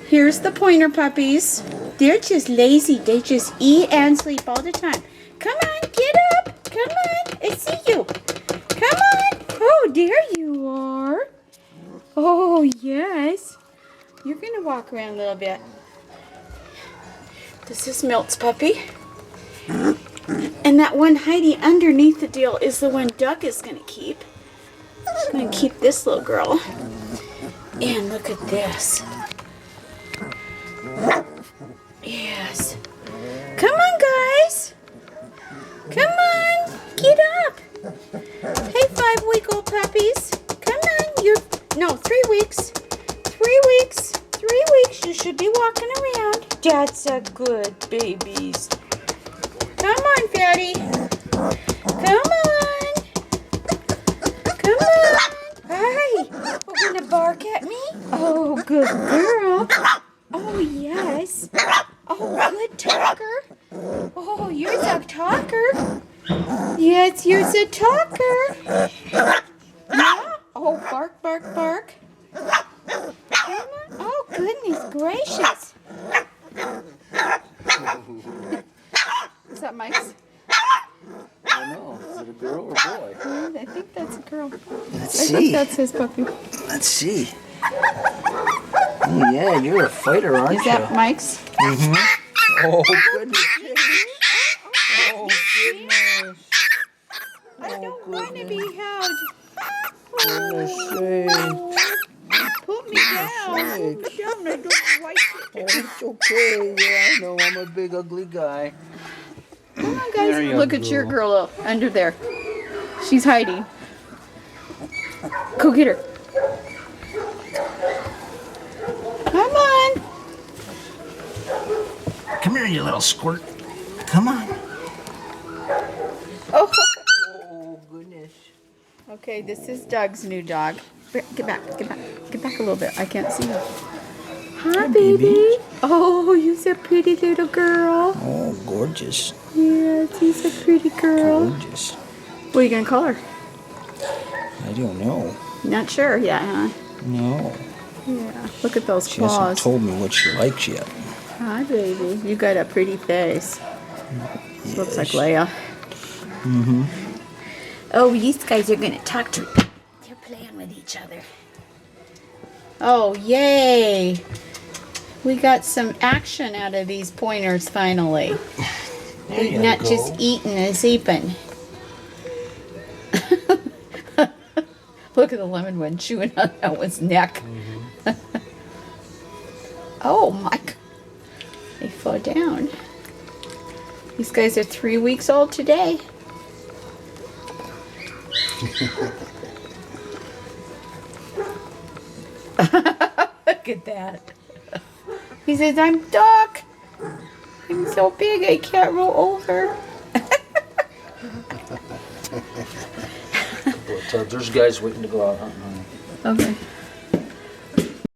Here's the pointer puppies. They're just lazy. They just eat and sleep all the time. Come on, get up. Come on. I see you. Come on. Oh, there you are. Oh, yes. You're going to walk around a little bit. This is Milt's puppy. And that one hiding underneath the deal is the one Doug is going to keep. He's going to keep this little girl. And look at this. Yes. Come on, guys. Come on. Get up. Hey, 5-week-old puppies. Come on. No, 3 weeks. 3 weeks. 3 weeks. You should be walking around. That's a good babies. Come on, Fatty. Come on. Come on. Hi. You're going to bark at me? Oh, good girl. Oh, yes. Oh, good talker. Oh, you're a talker. Yes, you're a talker. Yeah? Oh, bark, bark, bark. Come on. Oh, goodness gracious. Is that Mike's? I don't know. Is it a girl or a boy? I think that's a girl. Let's I see. think that's his puppy. Let's see. Oh, yeah, you're a fighter, aren't you? Is that Mike's? Mm-hmm. Oh, goodness. Oh, goodness. I don't want to be held. Goodness sake. Put me down. Put me down. I don't like it. Oh, it's okay. Yeah, I know. I'm a big, ugly guy. Come on, There guys. you Look at your go. girl up under there. She's hiding. Go get her. Come on. Come here, you little squirt. Come on. Oh. Oh, goodness. Okay, this is Doug's new dog. Get back. Get back. Get back a little bit. I can't see you. Hi, baby. Oh, you're a pretty little girl. Oh, gorgeous. Yes, he's a pretty girl. Gorgeous. What are you going to call her? I don't know. Not sure yet, huh? No. Yeah. Look at those She hasn't claws. told me what she likes yet. Hi, baby. You got a pretty face. This looks like Yes. Leia. Mm-hmm. Oh, these guys are going to talk to... They're playing with each other. Oh, yay. We got some action out of these pointers finally. There you Not go. just eating and sleeping. Look at the lemon one chewing on that one's neck. Mm-hmm. Oh my God. They fall down. These guys are 3 weeks old today. Look at that. He says, I'm Doc. I'm so big I can't roll over. But, there's guys waiting to go out hunting. Okay.